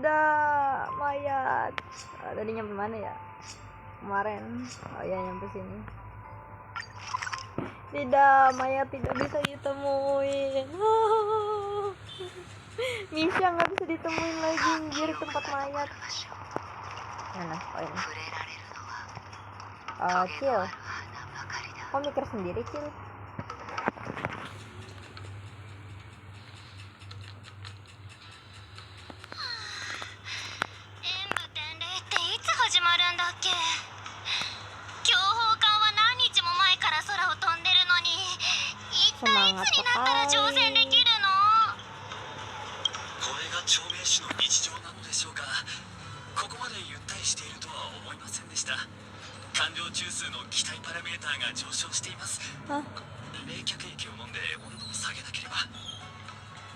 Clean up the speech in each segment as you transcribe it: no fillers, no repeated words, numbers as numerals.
Tidak, mayat. Tadi nyampe mana ya? Kemarin. Oh ya, nyampe sini. Tidak, mayat tidak bisa ditemuin. Misha nggak bisa ditemuin lagi, anjir, tempat mayat. Mana? Oh ini. Cil. Kok mikir sendiri, Cil? Semangat sekali. Hah?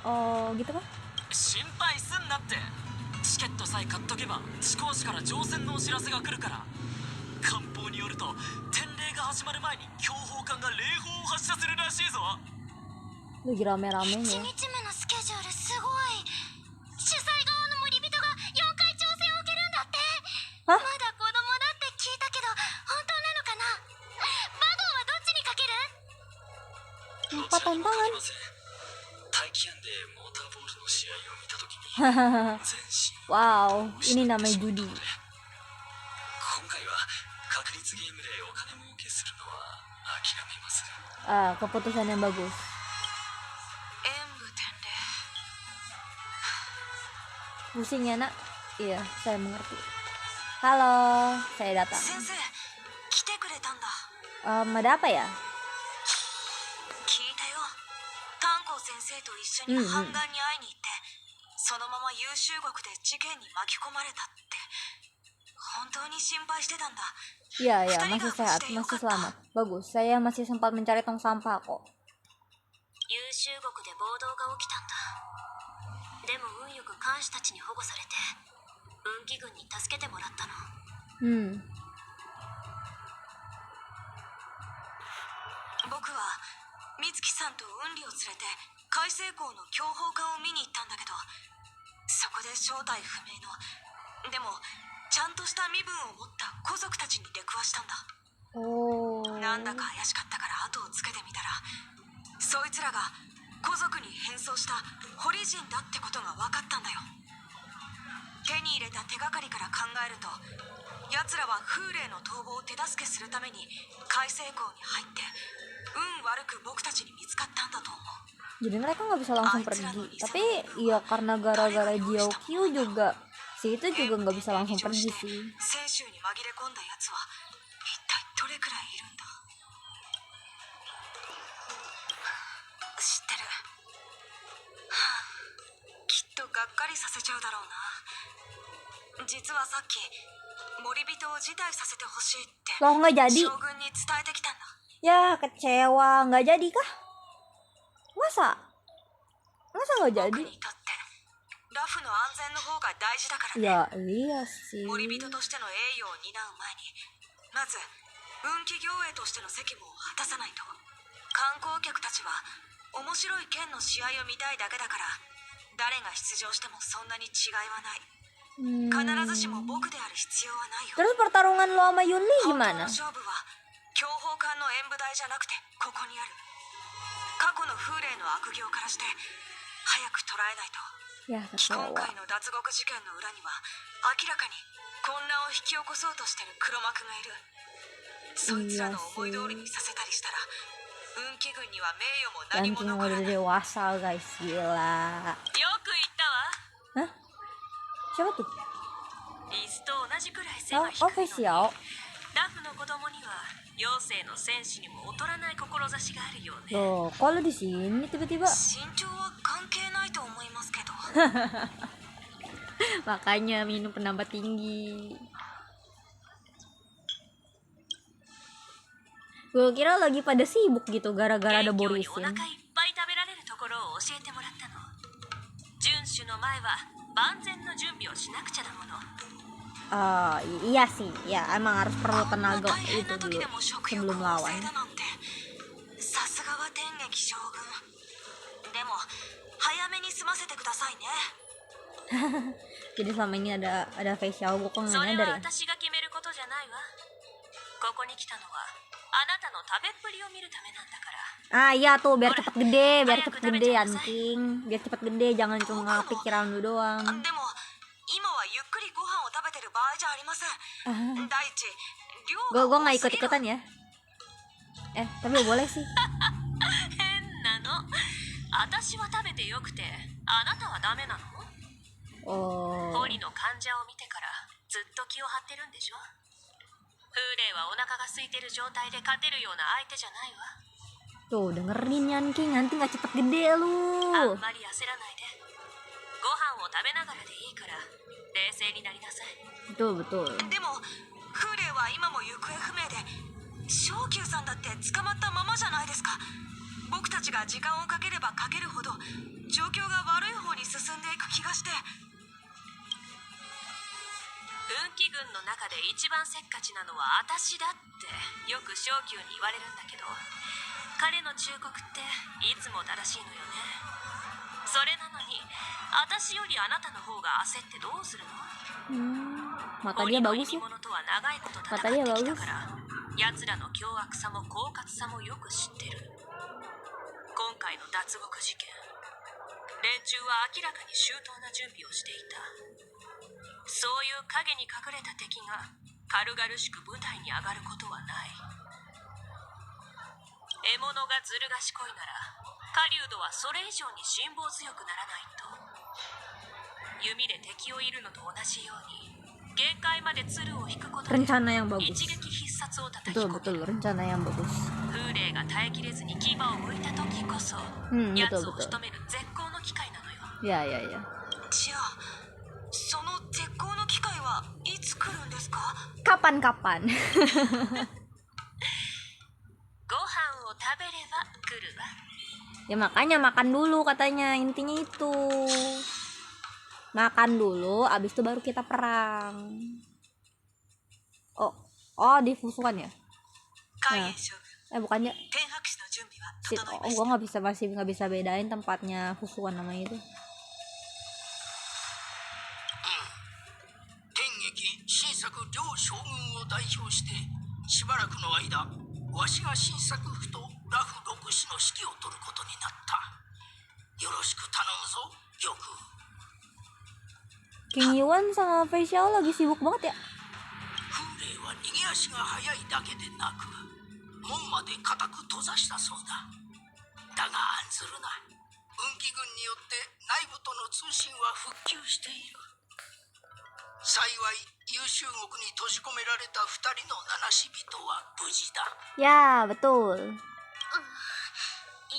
Oh, gitu kah? 心配すんなって。チケットさえ買っとけば地高市から乗船のお知らせが来るから。官報によると典礼が始まる前に強砲艦が礼砲を発射するらしいぞ。 Lagi rame-ramenya. 1日目のスケジュールすごい。主催側の森人が4回挑戦を受けるんだって。は？まだ子供だって聞いたけど本当なのかな。バゴンはどっちにかける？ Empat tantangan. 大気案でモーターボールの試合を見たときに Wow, ini namanya judi. 今回は確率ゲームでお金儲けするのは諦めます。 Keputusan yang bagus. 演武典礼。 Pusing ya, Nak? Iya, saya mengerti. Halo, saya datang. 先生、来てくれたんだ。 Ada apa ya? 聞いたよ。炭鉱先生と一緒に半岸に会いに行って、そのまま優秀国で事件に巻き込まれたって。本当に心配してたんだ。 Iya, ya, masih sehat, masih selamat. Bagus, saya masih sempat mencari tong sampah kok. 優秀国で暴動が起きたんだ。でも運よく艦士たちに保護されて、運気軍に助けてもらったの。僕は美月さんと雲里を連れて海星港の強砲艦を見に行ったんだけど、そこで正体不明の、でもちゃんとした身分を持った古族たちに出くわしたんだ。なんだか怪しかったから後をつけてみたら、そいつらが古族に変装した堀人だってことが分かったんだよ。手に入れた手がかりから考えると、奴らは風霊の逃亡を手助けするために海星港に入って、運悪く僕たちに見つかったんだと思う。 Jadi mereka nggak bisa langsung pergi. Tapi ya karena gara-gara Jiokyu juga, si itu juga nggak bisa langsung pergi sih. 選手に紛れ込んだ奴は一体どれくらいいるんだ。知ってる。きっとがっかりさせちゃうだろうな。実はさっき森人を辞退させてほしいって Loh, nggak jadi? 将軍に伝えてきたんだ。 Ya, kecewa. Nggak jadi kah? Masa nggak 僕 jadi? にとってラフの安全の方が大事だからね。 Ya, iya sih. 森人としての栄誉を担う前に、まず運気行営としての責務を果たさないと。観光客たちは面白い剣の試合を見たいだけだから、誰が出場してもそんなに違いはない。必ずしも僕である必要はないよ。 Terus pertarungan lo sama Yunli 本当 gimana? の勝負は強砲艦の演武台じゃなくてここにある。過去の風霊の悪行からして早く捉えないと。 Ya, 今 kecewa. 回の脱獄事件の裏には明らかに混乱を引き起こそうとしてる黒幕がいる。そいつらの思い通りにさせたりしたら、運気軍には名誉も何も Ranking 残ら udah ない。よ dewasa guys, gila. く言ったわ。 Hah? Siapa tuh? リスと同じくらい背が Oh, 低いのに、 official. ラフの子供には妖精の戦士にも劣らない志があるようね。 Loh, kalau di sini tiba-tiba 身長は関係ないと思いますけど。 makanya minum penambah tinggi. Gue kira lagi pada sibuk gitu gara-gara ada 元気にお Borisin. 腹いっぱい食べられるところを教えてもらったの。遵守の前は万全の準備をしなくちゃだもの。 Iya sih, ya emang harus perlu こんな tenaga 大変 itu な時 dulu でも食欲を sebelum 旺 lawan. 盛だなんて、さすがは天撃将軍。でも早めに済ませてくださいね。Jadi selama ini ada facial gue kok そ nggak れ nyadar は ya. 私が決めることじゃないわ。ここに来たのはあなたの食べっぷりを見るためなんだから。 Ah iya tuh biar cepet gede, biar Ayo, cepet kita gede baca anjing, biar cepet gede, jangan cuma pikiran lu doang. でも今はゆっくりご飯を食べてる場合じゃありません。第一、量 Gue が nggak 多すぎる。 ikut ikutan ya. Tapi boleh sih. 変なの。私は食べてよくてあなたはダメなの？ Oh. ポリの患者を見てからずっと気を張ってるんでしょ。フーレイはお腹が空いてる状態で勝てるような相手じゃないわ。 Tuh dengerin Yanking, nanti nggak cepet gede あ lu. んまり焦らないで。ご飯を食べながらでいいから冷静になりなさい。 Betul betul. でもフーレイは今も行方不明で、昇級さんだって捕まったままじゃないですか。僕たちが時間をかければかけるほど状況が悪い方に進んでいく気がして。運気軍の中で一番せっかちなのは私だってよく昇級に言われるんだけど、彼の忠告っていつも正しいのよね。それなのに私よりあなたの方が焦ってどうするの？ Mata 鬼 dia の bagus 入 sih. り物とは長いこと戦ってきたから奴らの凶悪さも狡猾さもよく知ってる。今回の脱獄事件、連中は明らかに周到な準備をしていた。そういう影に隠れた敵が軽々しく舞台に上がることはない。獲物がずる賢いなら狩人はそれ以上に辛抱強くならないと。弓で敵を射るのと同じように限界まで鶴を引くことで Rencana yang 一 bagus. 撃必殺を叩き Betul 込 betul, む。 rencana yang bagus. 風霊が耐えきれずに牙を向いた時こそ、 betul 奴を betul. 仕留める絶好の機会なのよ。 Ya ya ya. じゃあその絶好の機会はいつ来るんですか？ Kapan kapan? ご飯を食べれば来るわ。 Ya makanya makan dulu katanya, intinya itu. Makan dulu, abis itu baru kita perang. Oh difusukan ya? 海援将軍、 Bukannya 天白氏の準備は shit, 整いました。 gua masih nggak bisa bedain tempatnya fusukan namanya itu. 天撃新作両将軍を代表してしばらくの間わしが新作府とラフ六氏の指揮を執ることになった。よろしく頼むぞ玉。 King Yuan sama Facial lagi sibuk banget ya. 風霊は逃げ足が速いだけでなく門まで固く閉ざしたそうだ。だが案ずるな、運気軍によって内部との通信は復旧している。幸い優秀国に閉じ込められた2人の七死人は無事だ。 Ya betul.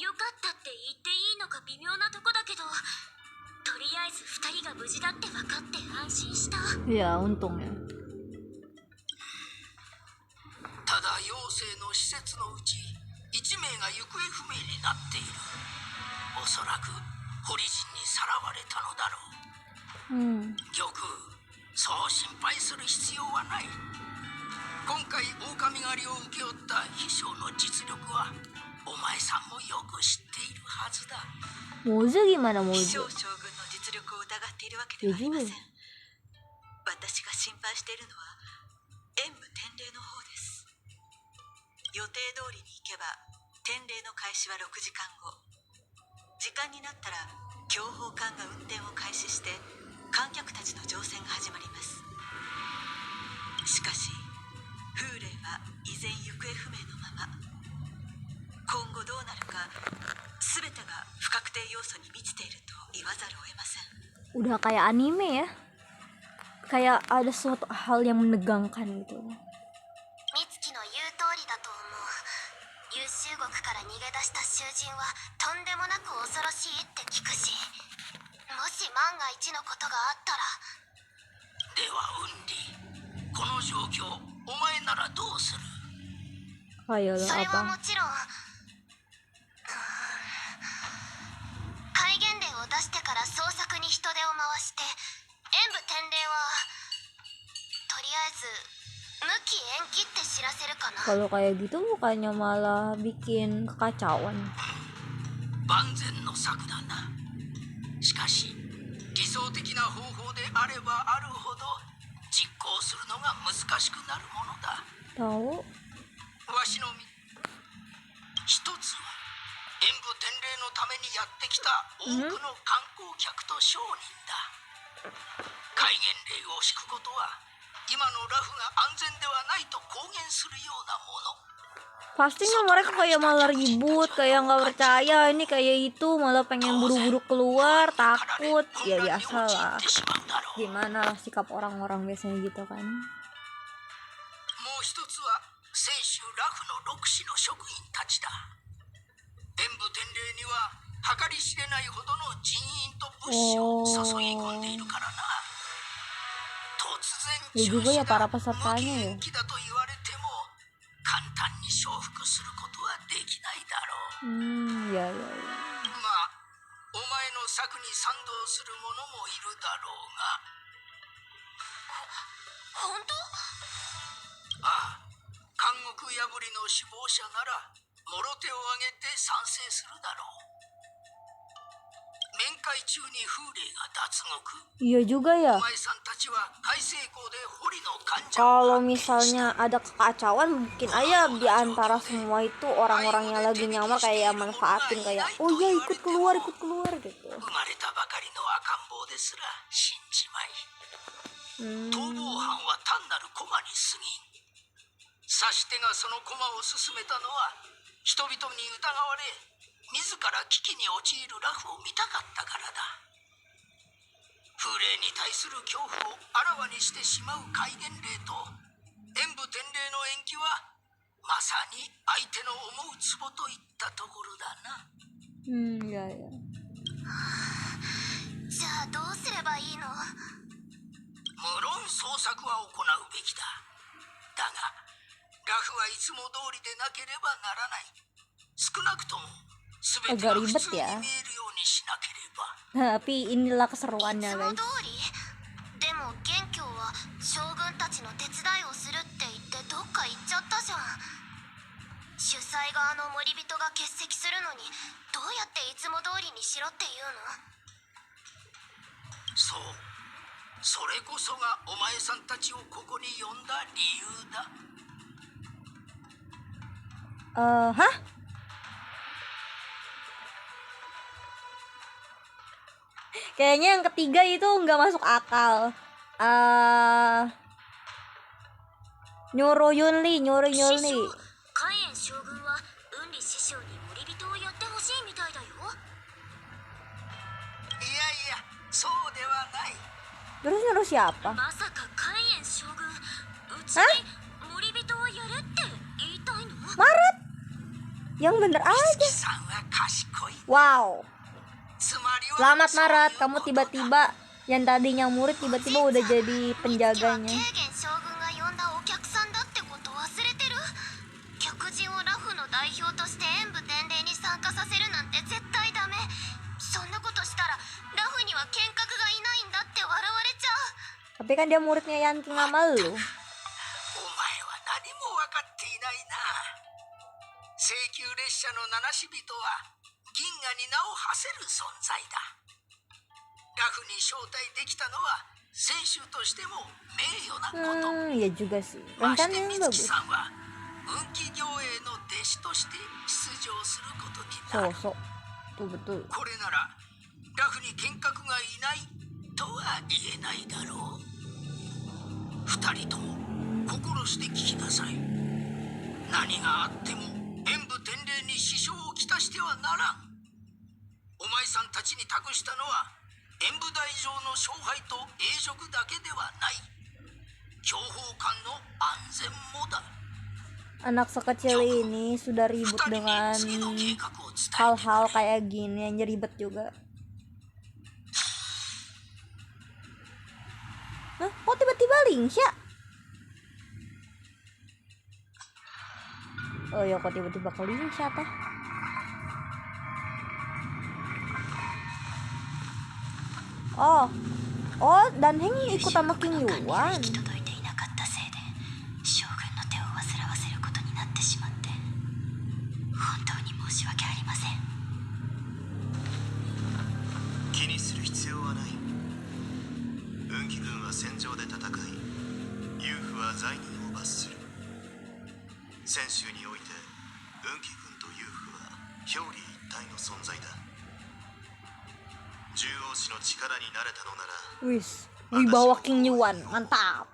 よかったって言っていいのか微妙なとこだけど、とりあえず2人が無事だって分かって安心した。 Ya untung ya. ただ妖精の施設のうち1名が行方不明になっている。おそらく堀人にさらわれたのだろう。玉、そう心配する必要はない。今回狼狩りを請け負った秘書の実力はお前さんもよく知っているはずだ。 Mozu gimana 秘 Mozu? 書将軍の実力を疑っているわけではありません。私が心配しているのは演武天礼の方です。予定通りに行けば天礼の開始は6時間後。時間になったら強砲艦が運転を開始して観客たちの乗船が始まります。しかし風霊は依然行方不明のまま。今後どうなるか全てが不確定要素に満ちていると言わざるを得ません。 Udah kayak anime ya. Kayak ada suatu hal yang menegangkan gitu. 美月の言う通りだと思う。優秀国から逃げ出した囚人はとんでもなく恐ろしいって聞くし、もし万が一のことがあったら。ではウンリ、この状況お前ならどうする？ Kayak それは apa? もちろん戒厳令を出してから捜索に人手を回して、演武天礼はとりあえず無期延期って知らせるかな。 Kalau kayak gitu bukannya malah bikin kekacauan. 万全の策だな。しかし理想的な方法であればあるほど実行するのが難しくなるものだ。 Tahu? わしの一つは演武天礼のためにやってきた多くの観光客と商人だ。戒厳令を敷くことは今のラフが安全ではないと公言するようなもの。 Pastinya mereka kayak malah ribut, kayak nggak percaya ini kayak itu, malah pengen buru-buru keluar, takut. Ya biasalah. Gimana lah sikap orang-orang biasanya gitu kan. もう一つは選手ラフの6士の職員たちだ。演武天礼には計り知れないほどの人員と物資を注ぎ込んでいるからな。突然 Ya 中 juga 止 ya が para 無 pesertanya 期 ya. 延期だと言われても簡単に承服することはできないだろう。 Ya ya ya. まあお前の策に賛同する者もいるだろうが。本当？ああ、監獄破りの首謀者ならもろ手を挙げて賛成するだろう。面会中に風霊が脱獄。 Iya juga ya. お前さんたちは開成校で堀の患者 Kalau misalnya ada kekacauan, mungkin aja di antara semua itu orang-orang yang lagi nyamar kayak manfaatin kayak, oh ya ikut keluar gitu. 生まれたばかりの赤ん坊ですら死んじまい、逃亡犯は単なる駒に過ぎん。指し手がその駒を進めたのは人々に疑われ自ら危機に陥るラフを見たかったからだ。風霊に対する恐怖をあらわにしてしまう戒厳令と演武天礼の延期はまさに相手の思うツボといったところだな。 Ya ya. じゃあどうすればいいの？無論捜索は行うべきだ。だがラフはいつも通りでなければならない。少なくとも全てが普通に見えるようにしなければ。 Tapi inilah keseruannya いつも guys. 通り？でも元凶は将軍たちの手伝いをするって言ってどっか行っちゃったじゃん。主催側の森人が欠席するのにどうやっていつも通りにしろって言うの？そう、それこそがお前さんたちをここに呼んだ理由だ。 Hah? Kayaknya yang ketiga itu nggak masuk akal. Nyuruh Yunli. 海燕将軍は雲里師匠に森人をやってほしいみたいだよ。いやいや、そうではない。 Terus nyuruh siapa? まさか海燕将軍うちに森人をやれって言いたいの？ Maret. Yang bener 美 aja. 月さんは賢い。 Wow. つまりは Selamat Maret, kamu tiba-tiba yang tadinya murid tiba-tiba udah jadi 美月は penjaganya. 慶元将軍が呼んだお客さんだってこと忘れてる？客人をラフの代表として演武天礼に参加させるなんて絶対ダメ。そんなことしたらラフには剣客がいないんだって笑われちゃう。 Tapi kan dia muridnya Yanti sama lu. お前は何も分かっていないな。請求列車の七死人は銀河に名を馳せる存在だ。ラフに招待できたのは選手としても名誉なこと。 Ya juga sih. まして Rencananya 美 bagus. 月さんは運気行営の弟子として出場することになる。 Sosok. Betul. これならラフに剣客がいないとは言えないだろう。二人とも心して聞きなさい。何があっても演武天礼に支障をきたしてはならん。お前さんたちに託したのは演武台上の勝敗と栄辱だけではない。強砲艦の安全もだ。 Anak sekecil ini sudah ribut 二人に dengan 次の計画を伝えて hal-hal kayak gini yang ribet juga. Hah? Kok tiba-tiba Lingsha? Oh ya, kok tiba-tiba ke Lingsha tah? Oh, Dan Heng ikut sama King Yuan. 行き届いていなかったせいで将軍の手を煩わせることになってしまって本当に申し訳ありません。気にする必要はない。運気軍は戦場で戦い、ユーフは罪人を罰する。戦州において運気軍とユーフは表裏一体の存在だ。獣王氏の力になれたのなら Wis, wibawa King Yuan, mantap.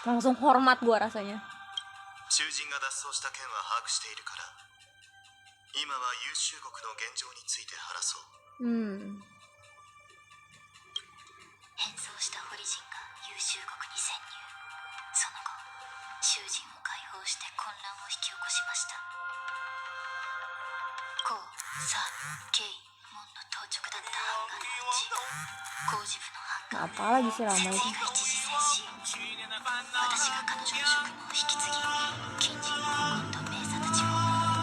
Langsung hormat gua rasanya. 囚人が脱走した件は把握しているから、今は優秀国の現状について話そう。変装したホリジンが優秀国に潜入。その後囚人を解放して混乱を引き起こしました。コウ、サ、ケイ、モンの当直だったハンガーのうち、工事部のハンガー Apalagi sih 設 lama 営 itu. が一時戦死。私が彼女の職務を引き継ぎ、近隣のゴンドン名査たちを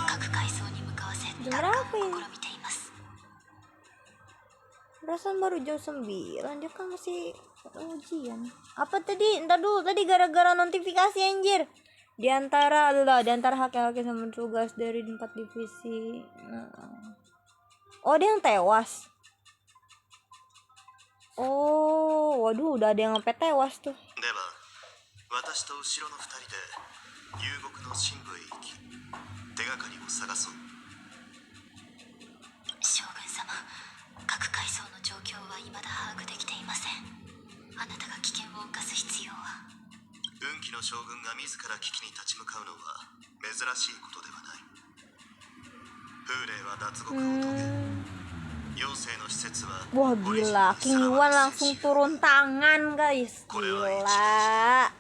各階層に向かわせ奪還を試みています。 Perasaan baru jam 9, dia kan masih ujian. Apa tadi? Entar dulu, tadi gara-gara notifikasi anjir. Di antara hakil-hakil sama tugas dari 4 divisi. Oh, dia yang tewas. Oh, waduh, udah ada yang sampai tewas tuh. では、私と後ろの2人で遊牧の深部へ行き、手がかりを探そう。将軍様、各階層の状況は未だ把握できていません。あなたが危険を冒す必要は。運気の将軍が自ら危機に立ち向かうのは珍しいことではない。風霊は脱獄を遂げ、妖精の施設は Wah gila, King Yuan langsung turun tangan guys. Gila.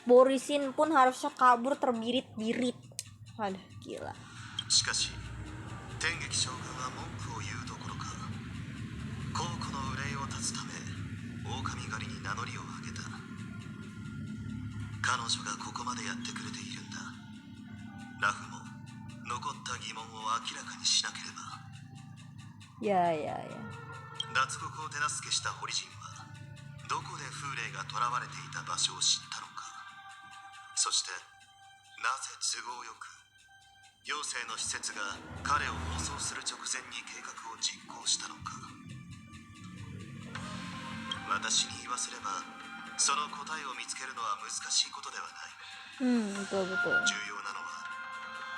Borisin pun harusnya kabur terbirit-birit. Aduh gila. しかし、天撃将軍は文句を言うどころか、皇庫の憂いを断つため狼狩りに名乗りを上げた。彼女がここまでやってくれているんだ。ラフも残った疑問を明らかにしなければ。Ya. 脱獄を手助けしたホリジンはどこで風霊が囚われていた場所を知ったのか。そしてなぜ都合よく妖精の施設が彼を放送する直前に計画を実行したのか。私に言わせればその答えを見つけるのは難しいことではない。Betul. 重要なのは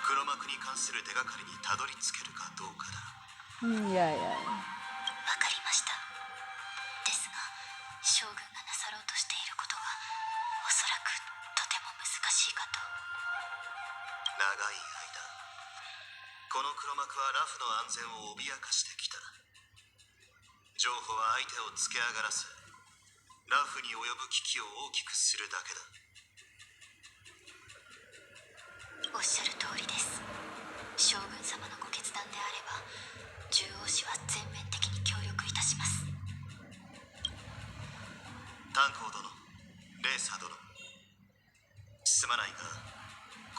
黒幕に関する手がかりにたどり着けるかどうかだ。Ya. わかりました。ですが、将軍がなさろうとしていることはおそらくとても難しいかと。長い間この黒幕はラフの安全を脅かしてきた。情報は相手をつけ上がらせ、ラフに及ぶ危機を大きくするだけだ。おっしゃる通りです。将軍様のご決断であれば獣王氏は全面的に協力いたします。炭鉱殿、レーサー殿、すまないが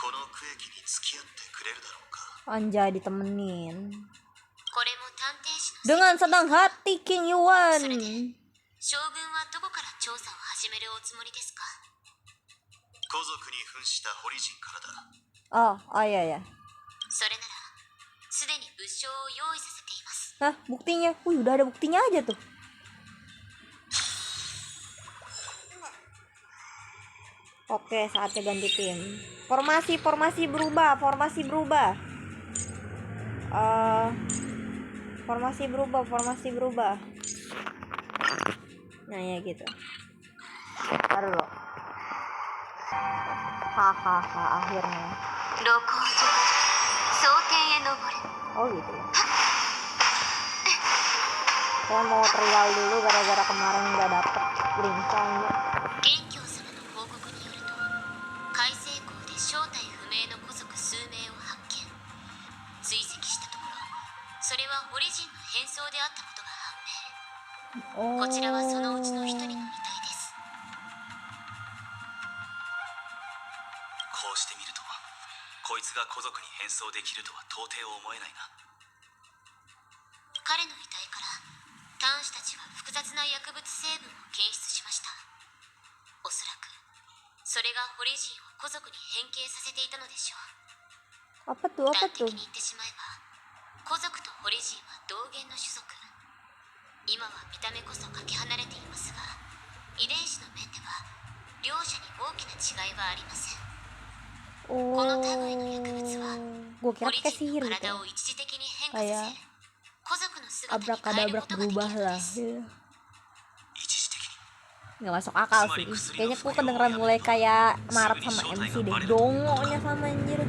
この区域に付き合ってくれるだろうか。 Anjay ditemenin これも探偵士の dengan senang hati King Yuan. それで将軍はどこから調査を始めるおつもりですか。皇族に扮したホリジンからだ。Ya. それならすでに物証を用意させています。 Hah, buktinya? Wih, udah ada buktinya aja tuh. Oke, saatnya ganti tim. Formasi berubah. Formasi berubah. Nah, ya gitu. Taruh lo. Hahaha, akhirnya. 露光上蒼天へ昇れ。 Oh gitu ya. Saya mau trial dulu gara-gara kemarin nggak dapet linknya. 元凶様の報告によると、海西港で正体不明の古族数名を発見。追跡したところ、それはホリジンの変装であったことが判明。こちらはそのうちの一人の遺体です。こうしてみるとこいつが古族に変装できるとは到底思えないな。彼の遺体から端子たちは複雑な薬物成分を検出しました。おそらくそれがホリジンを古族に変形させていたのでしょう。 Apa tuh? 端的に言ってしまえば、古族とホリジンは同源の種族。今は見た目こそかけ離れていますこの類の薬物は Gue kira オリ pakai ジン sihir の gitu 体 ya. を一時的に変化させ Kayak 古族の姿に変える abrakadabrak ことができる berubah ので lah す。 gitu. 一時的に Nggak masuk akal sih. Kayaknya gue kedengeran mulai kayak Maret sama MC deh. Dongonya sama anjir.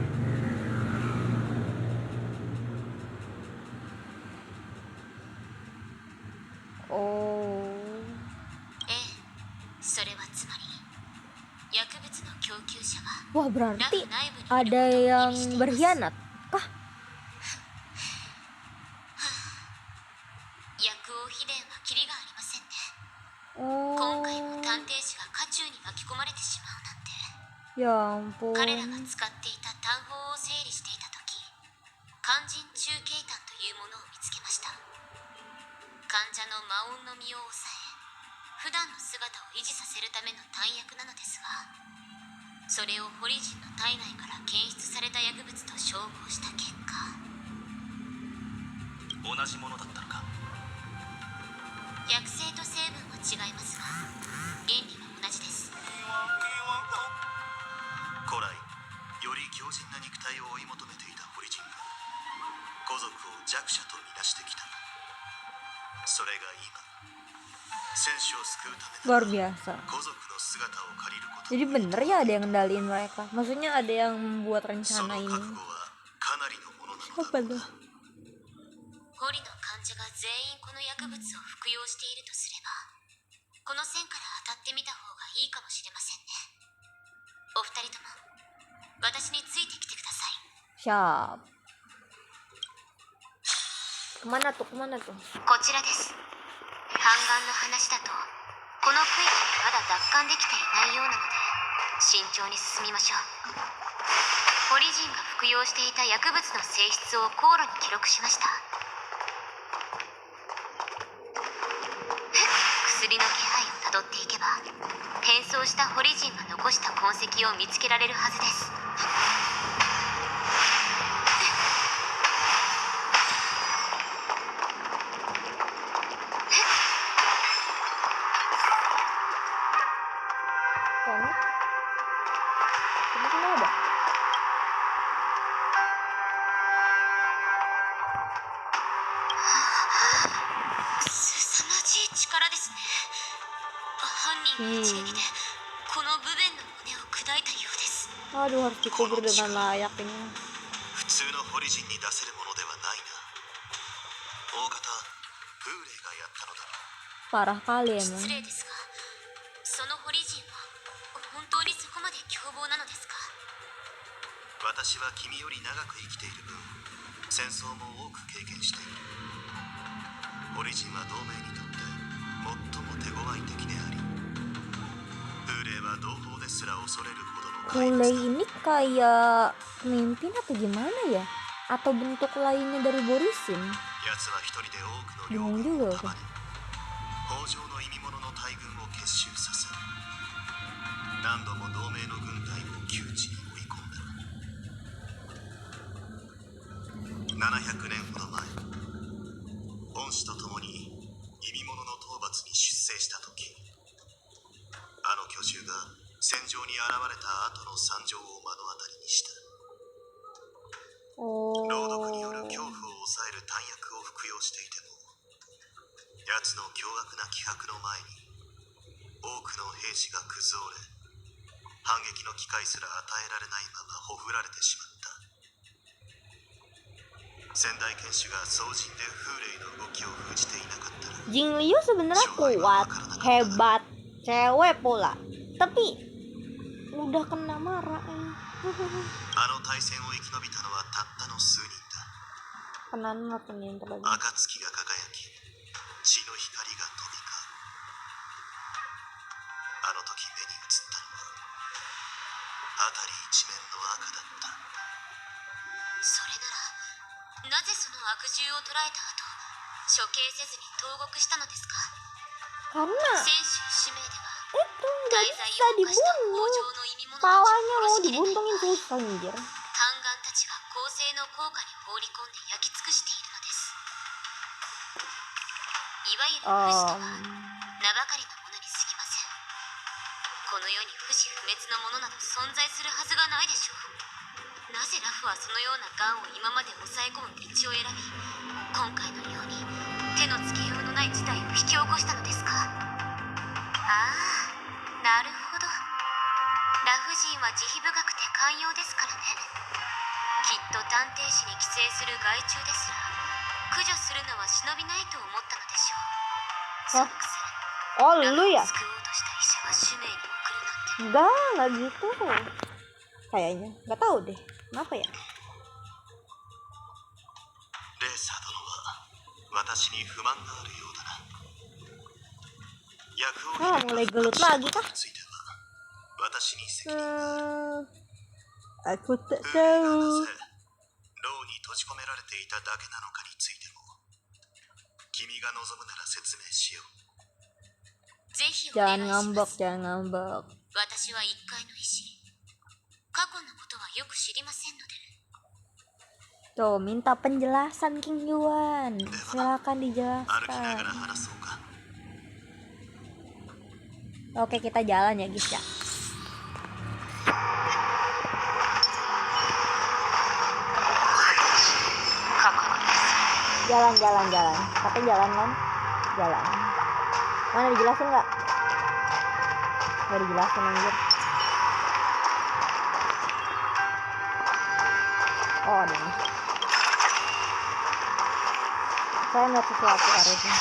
Oh. ええ、それはつまり薬物の供給者は Wah ラ berarti フ内部にいる ada ことを意 yang 味しています。 berkhianat kah? 薬王秘伝はキリがありませんね。 Oh. 今回も探偵士が渦中に巻き込まれてしまうなんて。 Ya 彼らが ampun. 使っていた単法を整理していた時、肝腎中継炭というものを見つけました。患者の魔音の身を抑え、普段の姿を維持させるための弾薬なのですが、それをホリジンの体内から検出された薬物と照合した結果、同じものだったのか。薬性と成分は違いますが、原理は同じです。古来より強靭な肉体を追い求めていたホリジンが古族を弱者とみなしてきた。それが今戦士を救うため Luar なら biasa. 古族の姿を借りること Jadi bener ya ada yang ngendaliin mereka. Maksudnya ada yang membuat そ rencana の ini. 覚悟はかなりのものなのだ Apa ろう tuh? な。ホリの患者が全員この薬物を服用しているとすれば、この線から当たってみた方がいいかもしれませんね。お二人とも私についてきてください。 Siap. Kemana tuh? Kemana tuh? こちらです。半眼の話だと、この区域はまだ奪還できていないようなので、慎重に進みましょう。ホリジンが服用していた薬物の性質を航路に記録しました。薬の気配をたどっていけば、変装したホリジンが残した痕跡を見つけられるはずです。 Kamu? Kamu kenapa? Aduh, harus dikubur dengan layak ini. 普通のホリジンに出せるものではないな。大方フーレイがやったのだろう。 Parah kali 失 emang. 礼ですが、そのホリジンは本当にそこまで凶暴なのですか？ 私は君より長く生きている分、戦争も多く経験している。ホリジンは同盟にとって最も手強い敵であり、フーレイは同胞ですら恐れるほどの怪物 Mulai だ。 ini kayak pemimpin atau gimana ya? Atau bentuk lainnya dari Borisin? 奴は一人で多くの Bingung 領軍 juga を aku. 束ね、北条の意味物の大軍を結集させ、何度も同盟の軍隊を窮地に追い込んだ。700年ほど前、恩師と共に意味物の討伐に出征した時、あの巨獣が戦場に現れた後の惨状を目の当たりにした。 Oh. 朗読による恐怖を抑える弾薬を服用していても、奴の凶悪な気迫の前に多くの兵士が崩れ、反撃の機会すら与えられないままほふられてしまった。先代剣士が総陣でフーレイの動きを封じていなかったら、 Jing Liu sebenarnya kuat, hebat, cewek pula. Tapi udah kena marah. あの対戦を生き延びたのはたったの数人だ。 Kena nut nih untuk lagi. 暁が輝き、血の光が飛び交う。あの時目に映ったのは辺り一面の赤だった。それなら、なぜその悪獣を捕らえた後、処刑せずに投獄したのですか？ Karena 戦士使命では itu nggak 大 bisa 罪を犯した北 dibunuh. 条の意味物たち Pawanya を mau 殺しきれない dibuntungin susah anjir. 宦官たちは公正の効果に放り込んで焼き尽くしているのです。いわゆる武士とは名ばかりのものに過ぎません。この世に不死不滅のものなど存在するはずがないでしょう。なぜラフはそのような癌を今まで抑え込む道を選び、今回のように手のつけようのない事態を引き起こしたのですか。ああ、なるほど。ラフ人は慈悲深くて寛容ですからね。きっと探偵士に寄生する害虫ですら駆除するのは忍びないと思ったのでしょう。そのくせ Oh ラフ lu を ya? 救おうとした医者は使命に送るなんて。 Enggak gitu. Kayaknya, nggak tahu deh. Kenapa ya? レーサー殿は私に不満があるようだな。薬を Ah, mulai gelut lagi kah? については私に責任がある。 Aku tak 運営がな tahu. ぜ牢に閉じ込められていただけなのかについても君が望むなら説明しよう。ぜひお願 Jangan いしま ngambek, す。 jangan ngambek. 私は一介の医師。過去のことはよく知りませんので。 Tuh, minta penjelasan King Yuan. Silakan 歩きながら dijelaskan. 話そうか。 Oke, kita jalan ya guys ya. Jalan. Tapi jalan kan? Jalan. Mana dijelasin nggak? Nggak dijelasin anjir. Oh, ada nih. Saya nggak sesuatu harusnya.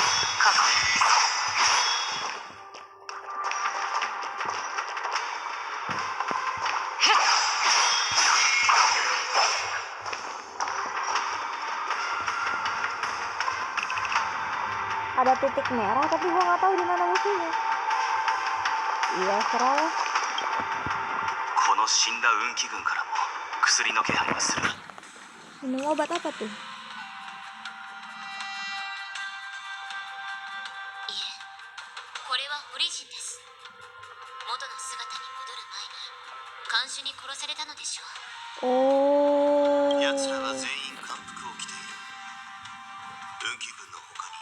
Ada titik merah tapi gua nggak tahu di mana musuhnya. Iya, serah lah. この死んだ運気群からも薬の気配がする。 Minum obat apa tuh? いえ、これはオリジンです。元の姿に戻る前に看守に殺されたのでしょう。 Oh. 奴らは全員艦服を着ている。運気軍の他に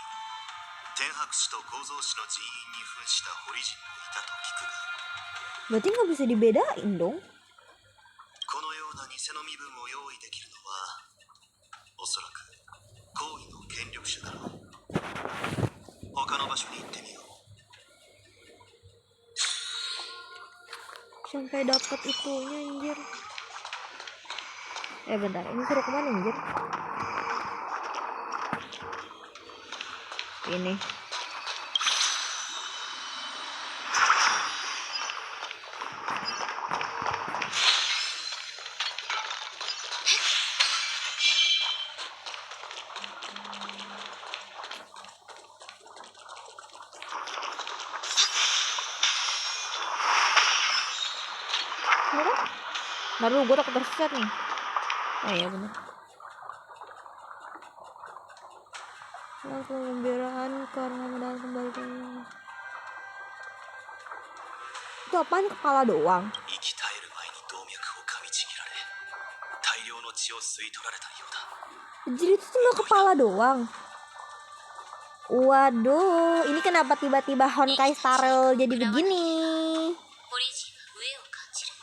天白氏と構造氏の人員に扮したホリジンもいたと聞くが、 Berarti nggak bisa dibedain dong. このような偽の身分を用意できるのはおそらく高位の権力者だろう。他の場所に行ってみよう。 Sampai dapat itunya anjir. Bentar, ini suruh kemana anjir? Ini. Ini kan? Baru gue takut tersesat nih. Oh iya bener. Langsung pembelaan karena modal kembali ke... Itu apaan, kepala doang? 息絶える前に動脈を噛みちぎられ大量の血を吸い取られたようだ。 Jadi itu cuma kepala doang. Waduh, ini kenapa tiba-tiba Honkai Star Rail jadi begini? オリジンは飢えを感じる。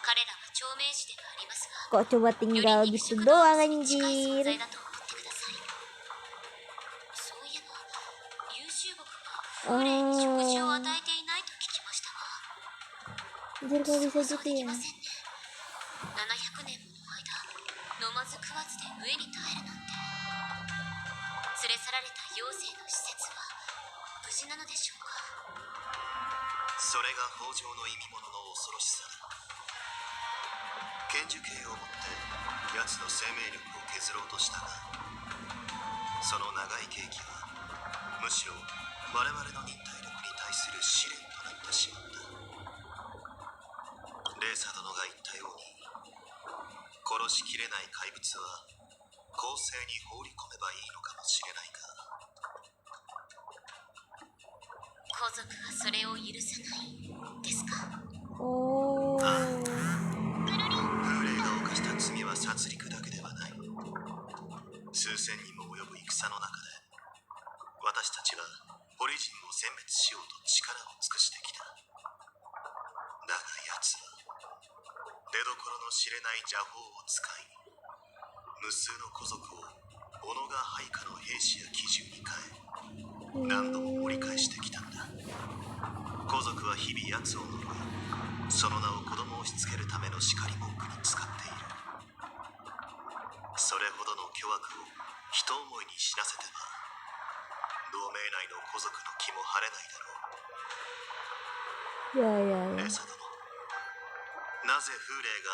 彼らは長命士ではありますが、 Kok coba よ tinggal り肉 gitu 食動 doang 物に近い存 anjir. 在だと思ってください。そういえば、優秀国はフーレイに食事を与えていないと聞きましたが、 Anjir kok bisa 想像 gitu でき ya? ませんね。700年もの間、飲まず食わずで飢えに耐えるなんて。連れ去られた妖精の施設は無事なのでしょうか。それが北条の意味物の恐ろしさだ。剣樹系をもって奴の生命力を削ろうとしたが、その長い刑期はむしろ我々の忍耐力に対する試練となってしまった。レーサ殿が言ったように、殺しきれない怪物は公正に放り込めばいいのかもしれないが、皇族はそれを許さないですか。 Oh. 風霊が犯した罪は殺戮だけではない。数千にも及ぶ戦の中で私たちはオリジンを殲滅しようと力を尽くしてきた。だが奴は出どころの知れない邪法を使い、無数の古族を己が配下の兵士や騎従に変え、何度も折り返してきたんだ。古族は日々奴を呪い、その名を子供を押し付けるための叱り文句に使っている。それほどの巨悪を一思いに死なせては、同盟内の古族の気も晴れないだろう。いやいやいや。レサ殿、なぜ風霊が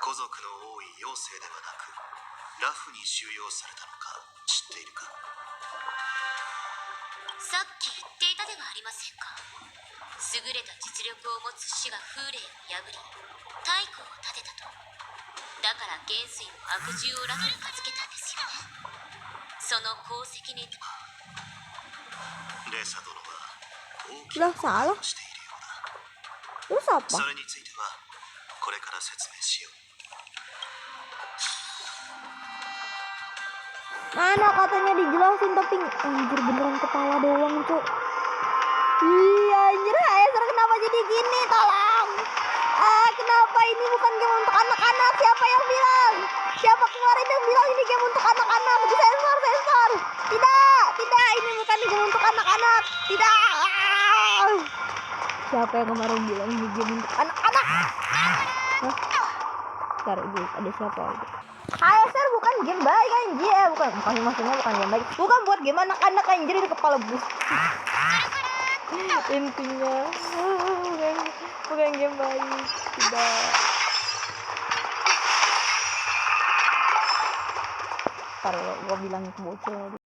古族の多い妖精ではなくラフに収容されたのか知っているか？さっき言っていたではありませんか。優れた実力を持つ死が風霊を破り太鼓を立てたと。だから元帥も悪獣をラフに預けたんですよね。その功績に。レサ殿は大き Lah な salah. をしているよう Terus だ。 apa? それについてはこれから説明しよう。 Mana katanya dijelasin tapi anjir beneran ketawa doang, Cuk. Iya anjir, Acer kenapa jadi gini? Tolong. Kenapa ini bukan game untuk anak-anak? Siapa yang bilang? Siapa kemarin yang bilang ini game untuk anak-anak? Sensor. Tidak, ini bukan game untuk anak-anak. Tidak. Siapa yang kemarin bilang ini game untuk anak-anak? Hah? Bentar, ada siapa lagi? Acer bukan game baik anjir, bukan maksudnya bukan game baik, bukan buat game anak-anak anjir, ini kepala bus. Intinya bukan game baik, tidak. Ntar gua bilang ke bocil.